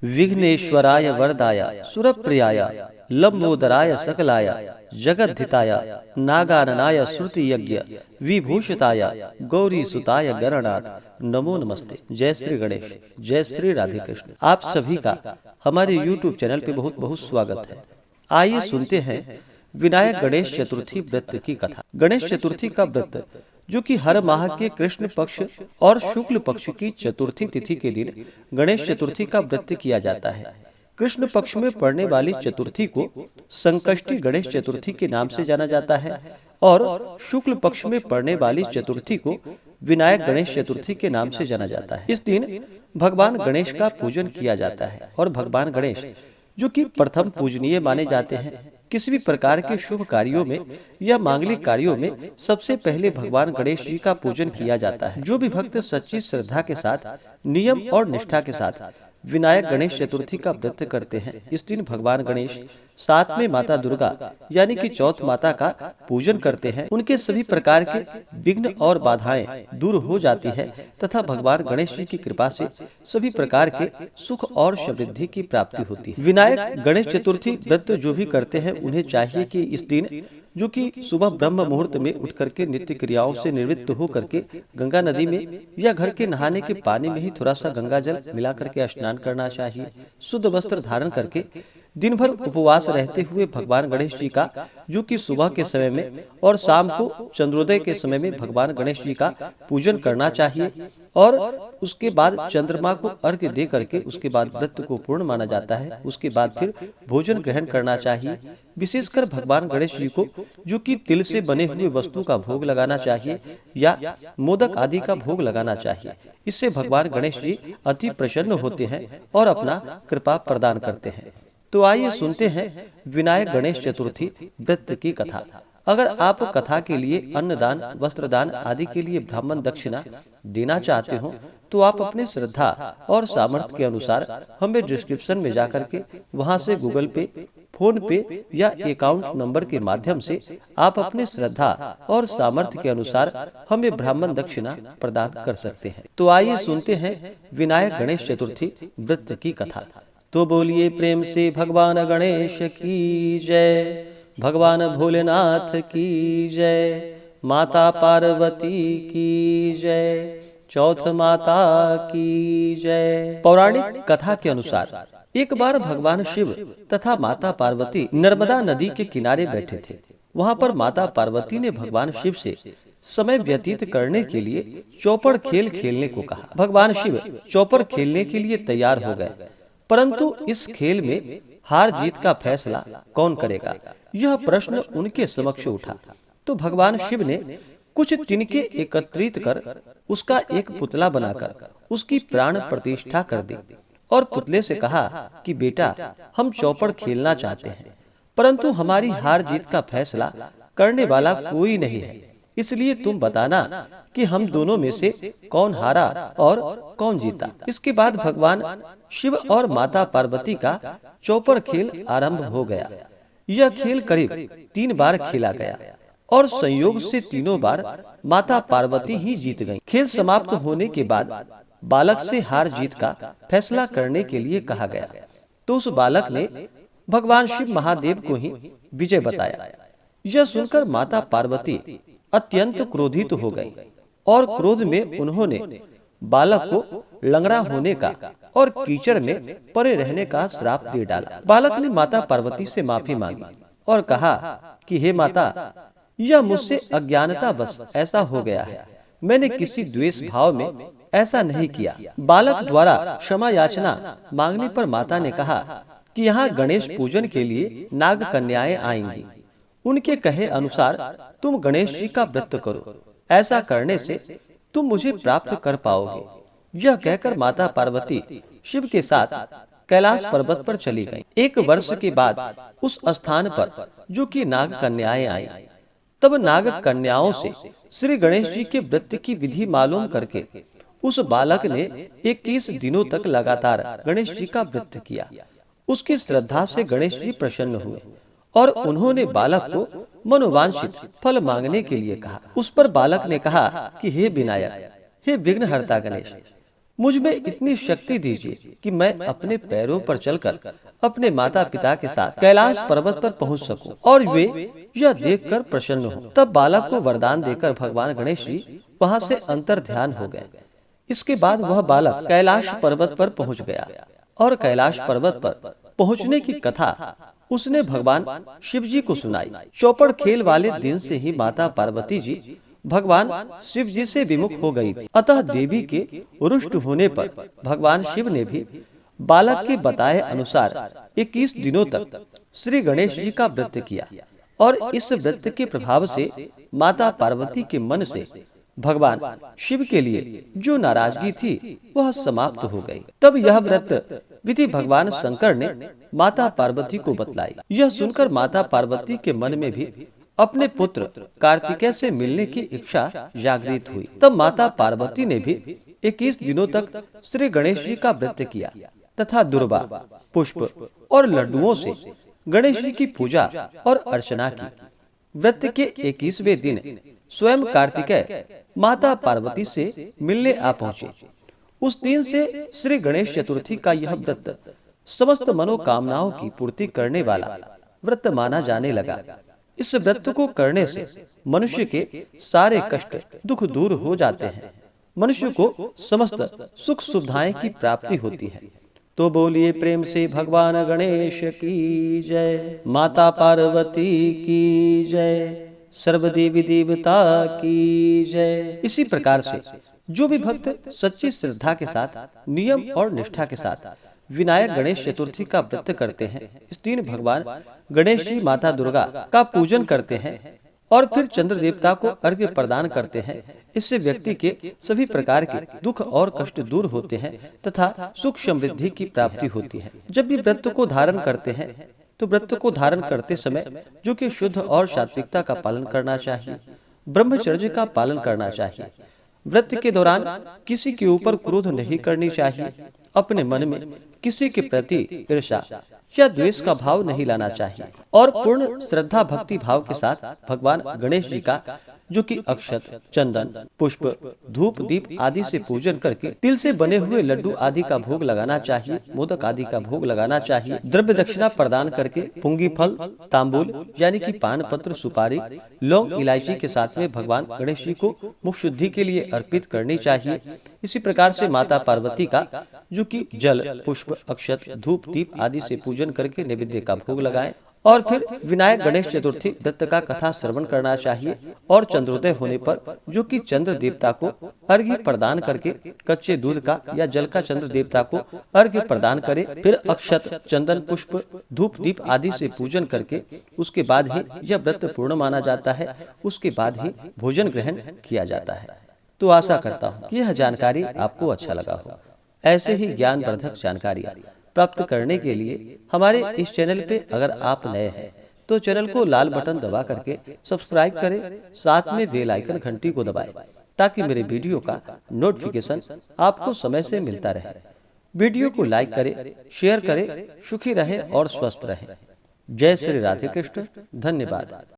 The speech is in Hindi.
विघ्नेश्वराय वरदाय सुरप्रियाय लंबोदराय सकलाय जगद्धिताय नागाननाय श्रुति यज्ञ विभूषिताय गौरी सुताय गणनाथ नमो नमस्ते। जय श्री गणेश, जय श्री राधे कृष्ण। आप सभी का हमारे YouTube चैनल पे बहुत बहुत स्वागत है। आइए सुनते हैं विनायक गणेश चतुर्थी व्रत की कथा। गणेश चतुर्थी का व्रत जो कि हर माह के कृष्ण पक्ष और शुक्ल पक्ष की चतुर्थी तिथि के दिन गणेश चतुर्थी का व्रत किया जाता है। कृष्ण पक्ष में पड़ने वाली चतुर्थी को संकष्टी गणेश चतुर्थी के नाम से जाना जाता है और शुक्ल पक्ष में पड़ने वाली चतुर्थी को विनायक गणेश चतुर्थी के नाम से जाना जाता है। इस दिन भगवान गणेश का पूजन किया जाता है और भगवान गणेश जो कि प्रथम पूजनीय माने जाते हैं। किसी भी प्रकार के शुभ कार्यों में या मांगलिक कार्यों में सबसे पहले भगवान गणेश जी का पूजन किया जाता है। जो भी भक्त सच्ची श्रद्धा के साथ, नियम और निष्ठा के साथ विनायक गणेश चतुर्थी का व्रत करते हैं, इस दिन भगवान गणेश साथ में माता दुर्गा यानी कि चौथ माता का पूजन करते हैं। उनके सभी प्रकार के विघ्न और बाधाएं दूर हो जाती है तथा भगवान गणेश जी की कृपा से सभी प्रकार के सुख और समृद्धि की प्राप्ति होती है। विनायक गणेश चतुर्थी व्रत जो भी करते हैं उन्हें चाहिए कि इस दिन जो कि सुबह ब्रह्म मुहूर्त में उठ करके नित्य क्रियाओं से निवृत्त हो करके गंगा नदी में या घर के नहाने के पानी में ही थोड़ा सा गंगा जल मिला करके स्नान करना चाहिए। शुद्ध वस्त्र धारण करके दिन भर उपवास रहते हुए भगवान गणेश जी का जो कि सुबह के समय में और शाम को चंद्रोदय के समय में भगवान गणेश जी का पूजन करना चाहिए और उसके बाद चंद्रमा को अर्घ्य दे करके उसके बाद व्रत को पूर्ण माना जाता है। उसके बाद फिर भोजन ग्रहण करना चाहिए। विशेषकर भगवान गणेश जी को जो कि तिल से बने हुए वस्तु का भोग लगाना चाहिए या मोदक आदि का भोग लगाना चाहिए। इससे भगवान गणेश जी अति प्रसन्न होते हैं और अपना कृपा प्रदान करते हैं। तो आइए सुनते हैं विनायक गणेश चतुर्थी व्रत की कथा। अगर आप कथा के लिए अन्नदान, वस्त्रदान आदि के लिए ब्राह्मण दक्षिणा देना चाहते हो तो आप अपने श्रद्धा और सामर्थ्य के अनुसार हमें डिस्क्रिप्शन में जाकर के वहां से गूगल पे, फोन पे या अकाउंट नंबर के माध्यम से आप अपने श्रद्धा और सामर्थ्य के अनुसार हमें ब्राह्मण दक्षिणा प्रदान कर सकते हैं। तो आइए सुनते हैं विनायक गणेश चतुर्थी व्रत की कथा। तो बोलिए प्रेम से भगवान गणेश की जय, भगवान भोलेनाथ की जय, माता पार्वती की जय, चौथ माता की जय। पौराणिक कथा के अनुसार एक बार भगवान शिव तथा माता पार्वती नर्मदा नदी के किनारे बैठे थे। वहां पर माता पार्वती ने भगवान शिव से समय व्यतीत करने के लिए चौपड़ खेल खेलने को कहा। भगवान शिव चौपड़ खेलने के लिए तैयार हो गए, परंतु इस खेल में हार जीत का फैसला कौन करेगा, यह प्रश्न उनके समक्ष उठा। तो भगवान शिव ने कुछ तिनके एकत्रित कर उसका एक पुतला बनाकर उसकी प्राण प्रतिष्ठा कर दी और पुतले से कहा कि बेटा, हम चौपड़ खेलना चाहते हैं, परंतु हमारी हार जीत का फैसला करने वाला कोई नहीं है, इसलिए तुम बताना कि हम दोनों में से कौन हारा और कौन जीता। इसके बाद भगवान शिव और माता पार्वती का चौपड़ खेल आरंभ हो गया। यह खेल करीब 3 बार खेला गया और संयोग से तीनों बार माता पार्वती ही जीत गईं। खेल समाप्त होने के बाद बालक से हार जीत का फैसला करने के लिए कहा गया, तो उस बालक ने भगवान शिव महादेव को ही विजय बताया। यह सुनकर माता पार्वती अत्यंत क्रोधित हो गई और क्रोध में उन्होंने बालक को लंगड़ा होने का और कीचड़ में पड़े रहने का श्राप दे डाला। बालक ने माता पार्वती से माफी मांगी और कहा कि हे माता, यह मुझसे अज्ञानता बस ऐसा हो गया है, मैंने किसी द्वेष भाव में ऐसा नहीं किया। बालक द्वारा क्षमा याचना मांगने पर माता ने कहा कि यहाँ गणेश पूजन के लिए नाग कन्याएं आएंगी, उनके कहे अनुसार तुम गणेश जी का व्रत करो, ऐसा करने से तुम मुझे प्राप्त कर पाओगे। यह कहकर माता पार्वती शिव के साथ कैलाश पर्वत पर चली गईं। 1 वर्ष के बाद उस स्थान पर जो कि नाग कन्याएं आई, तब नाग कन्याओं से श्री गणेश जी के व्रत की विधि मालूम करके उस बालक ने 21 दिनों तक लगातार गणेश जी का व्रत किया। उसकी श्रद्धा से गणेश जी प्रसन्न हुए और उन्होंने बालक को मनोवांछित फल मांगने के लिए कहा। उस पर बालक ने कहा कि हे विनायक, हे विघ्नहर्ता गणेश, मुझ में इतनी शक्ति दीजिए कि मैं अपने पैरों पर चलकर अपने माता पिता के साथ कैलाश पर्वत पर पहुंच सकूं और वे यह देखकर प्रसन्न हो। तब बालक को वरदान देकर भगवान गणेश जी वहां से अंतर ध्यान हो गए। इसके बाद वह बालक कैलाश पर्वत पर पहुंच गया और कैलाश पर्वत पर पहुंचने की कथा उसने भगवान शिव जी को सुनाई। चौपड़ खेल वाले दिन से ही माता पार्वती जी भगवान शिव जी से विमुख हो गई थी। अतः देवी के रुष्ट होने पर भगवान शिव ने भी बालक के बताए अनुसार 21 दिनों तक श्री गणेश जी का व्रत किया और इस व्रत के प्रभाव से माता पार्वती के मन से भगवान शिव के लिए जो नाराजगी थी वह समाप्त हो गई। तब यह व्रत विधि भगवान शंकर ने माता पार्वती को बतलाई। यह सुनकर माता पार्वती के मन में भी अपने पुत्र कार्तिकेय से मिलने की इच्छा जागृत हुई। तब माता पार्वती ने भी 21 दिनों तक श्री गणेश जी का व्रत किया तथा दुर्वा, पुष्प और लड्डुओं से गणेश जी की पूजा और अर्चना की। व्रत के 21वें दिन स्वयं कार्तिकेय माता पार्वती से मिलने आ पहुँचे। उस दिन से श्री गणेश चतुर्थी का यह व्रत समस्त मनोकामनाओं की पूर्ति करने वाला व्रत माना जाने लगा। इस व्रत को करने से मनुष्य के सारे कष्ट दुख दूर हो जाते हैं, मनुष्य को समस्त सुख सुविधाएं की प्राप्ति होती है। तो बोलिए प्रेम से भगवान गणेश की जय, माता पार्वती की जय, सर्वदेवी देवता की जय। इसी प्रकार से जो भी भक्त सच्ची श्रद्धा के साथ नियम और निष्ठा के साथ विनायक गणेश चतुर्थी का व्रत करते हैं, इस दिन भगवान गणेश जी माता दुर्गा का पूजन करते हैं और फिर चंद्र देवता को अर्घ्य प्रदान करते हैं। इससे व्यक्ति के सभी प्रकार के दुख और कष्ट दूर होते हैं तथा सुख समृद्धि की प्राप्ति होती है। जब भी व्रत को धारण करते हैं तो व्रत को धारण करते समय जो कि शुद्ध और सात्विकता का पालन करना चाहिए, ब्रह्मचर्य का पालन करना चाहिए। व्रत के दौरान किसी के ऊपर क्रोध नहीं करनी चाहिए, अपने मन में किसी के प्रति ईर्ष्या या द्वेष का भाव नहीं लाना चाहिए और पूर्ण श्रद्धा भक्ति भाव के साथ भगवान गणेश जी का जो कि अक्षत, चंदन, पुष्प, धूप, दीप आदि से पूजन करके तिल से बने हुए लड्डू आदि का भोग लगाना चाहिए, मोदक आदि का भोग लगाना चाहिए। द्रव्य दक्षिणा प्रदान करके पुंगी फल, तांबूल यानी कि पान पत्र, सुपारी, लौंग, इलायची के साथ में भगवान गणेश जी को मुख शुद्धि के लिए अर्पित करनी चाहिए। इसी प्रकार से माता पार्वती का जो कि जल, पुष्प, अक्षत, धूप, दीप आदि से पूजन करके नैवेद्य का भोग लगाएं और फिर विनायक गणेश चतुर्थी व्रत का कथा श्रवण करना चाहिए और चंद्रोदय होने पर जो कि चंद्र देवता को अर्घ्य प्रदान करके कच्चे दूध का या जल का चंद्र देवता को अर्घ्य प्रदान करे। फिर अक्षत, चंदन, पुष्प, धूप, दीप आदि से पूजन करके उसके बाद ही यह व्रत पूर्ण माना जाता है। उसके बाद ही भोजन ग्रहण किया जाता है। तो आशा करता हूँ कि यह जानकारी आपको अच्छा लगा हो। ऐसे ही ज्ञानवर्धक जानकारी प्राप्त करने के लिए हमारे इस चैनल पे अगर आप नए हैं तो चैनल को लाल बटन दबा करके सब्सक्राइब करें, साथ में बेल आइकन घंटी को दबाएं ताकि मेरे वीडियो का नोटिफिकेशन आपको समय से मिलता रहे। वीडियो को लाइक करें, शेयर करें, सुखी रहें और स्वस्थ रहें। जय श्री राधे कृष्ण। धन्यवाद।